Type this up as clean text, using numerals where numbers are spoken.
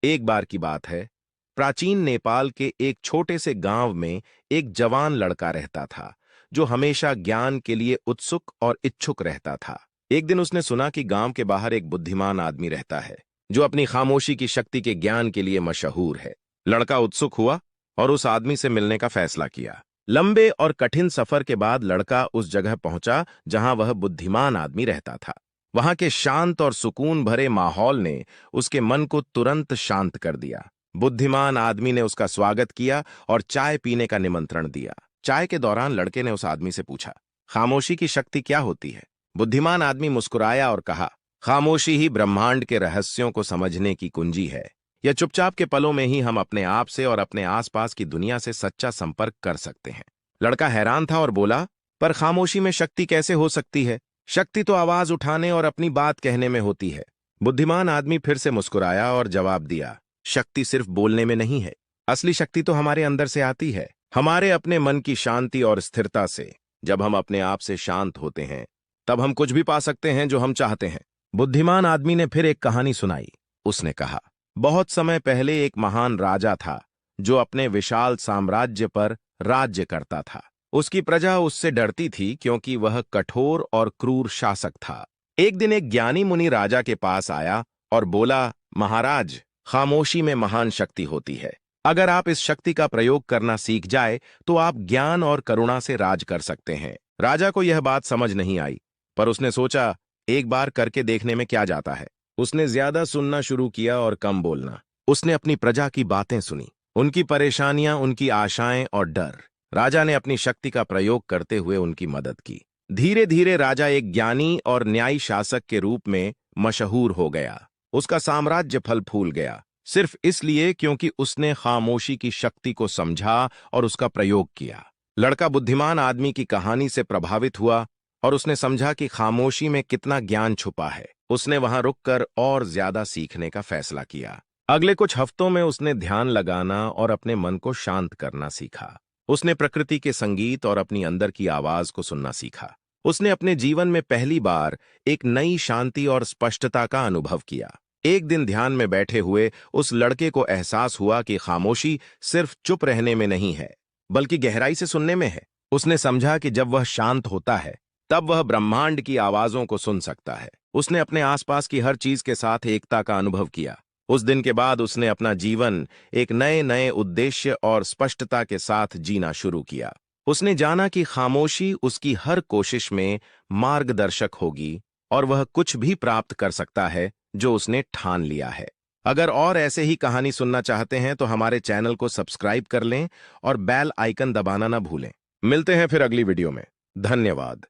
एक बार की बात है, प्राचीन नेपाल के एक छोटे से गांव में एक जवान लड़का रहता था, जो हमेशा ज्ञान के लिए उत्सुक और इच्छुक रहता था। एक दिन उसने सुना कि गांव के बाहर एक बुद्धिमान आदमी रहता है, जो अपनी खामोशी की शक्ति के ज्ञान के लिए मशहूर है। लड़का उत्सुक हुआ और उस आदमी से मिलने का फैसला किया। लंबे और कठिन सफर के बाद लड़का उस जगह पहुंचा जहां वह बुद्धिमान आदमी रहता था। वहां के शांत और सुकून भरे माहौल ने उसके मन को तुरंत शांत कर दिया। बुद्धिमान आदमी ने उसका स्वागत किया और चाय पीने का निमंत्रण दिया। चाय के दौरान लड़के ने उस आदमी से पूछा, खामोशी की शक्ति क्या होती है? बुद्धिमान आदमी मुस्कुराया और कहा, खामोशी ही ब्रह्मांड के रहस्यों को समझने की कुंजी है। यह चुपचाप के पलों में ही हम अपने आप से और अपने आसपास की दुनिया से सच्चा संपर्क कर सकते हैं। लड़का हैरान था और बोला, पर खामोशी में शक्ति कैसे हो सकती है? शक्ति तो आवाज उठाने और अपनी बात कहने में होती है। बुद्धिमान आदमी फिर से मुस्कुराया और जवाब दिया, शक्ति सिर्फ बोलने में नहीं है। असली शक्ति तो हमारे अंदर से आती है, हमारे अपने मन की शांति और स्थिरता से। जब हम अपने आप से शांत होते हैं, तब हम कुछ भी पा सकते हैं जो हम चाहते हैं। बुद्धिमान आदमी ने फिर एक कहानी सुनाई। उसने कहा, बहुत समय पहले एक महान राजा था, जो अपने विशाल साम्राज्य पर राज्य करता था। उसकी प्रजा उससे डरती थी क्योंकि वह कठोर और क्रूर शासक था। एक दिन एक ज्ञानी मुनि राजा के पास आया और बोला, महाराज, खामोशी में महान शक्ति होती है। अगर आप इस शक्ति का प्रयोग करना सीख जाए तो आप ज्ञान और करुणा से राज कर सकते हैं। राजा को यह बात समझ नहीं आई, पर उसने सोचा, एक बार करके देखने में क्या जाता है। उसने ज्यादा सुनना शुरू किया और कम बोलना। उसने अपनी प्रजा की बातें सुनी, उनकी परेशानियां, उनकी आशाएं और डर। राजा ने अपनी शक्ति का प्रयोग करते हुए उनकी मदद की। धीरे धीरे राजा एक ज्ञानी और न्यायी शासक के रूप में मशहूर हो गया। उसका साम्राज्य फल फूल गया, सिर्फ इसलिए क्योंकि उसने खामोशी की शक्ति को समझा और उसका प्रयोग किया। लड़का बुद्धिमान आदमी की कहानी से प्रभावित हुआ और उसने समझा कि खामोशी में कितना ज्ञान छुपा है। उसने वहां रुककर और ज्यादा सीखने का फैसला किया। अगले कुछ हफ्तों में उसने ध्यान लगाना और अपने मन को शांत करना सीखा। उसने प्रकृति के संगीत और अपनी अंदर की आवाज को सुनना सीखा। उसने अपने जीवन में पहली बार एक नई शांति और स्पष्टता का अनुभव किया। एक दिन ध्यान में बैठे हुए उस लड़के को एहसास हुआ कि खामोशी सिर्फ चुप रहने में नहीं है, बल्कि गहराई से सुनने में है। उसने समझा कि जब वह शांत होता है, तब वह ब्रह्मांड की आवाजों को सुन सकता है। उसने अपने आसपास की हर चीज के साथ एकता का अनुभव किया। उस दिन के बाद उसने अपना जीवन एक नए नए उद्देश्य और स्पष्टता के साथ जीना शुरू किया। उसने जाना कि खामोशी उसकी हर कोशिश में मार्गदर्शक होगी और वह कुछ भी प्राप्त कर सकता है जो उसने ठान लिया है। अगर और ऐसे ही कहानी सुनना चाहते हैं तो हमारे चैनल को सब्सक्राइब कर लें और बेल आइकन दबाना ना भूलें। मिलते हैं फिर अगली वीडियो में। धन्यवाद।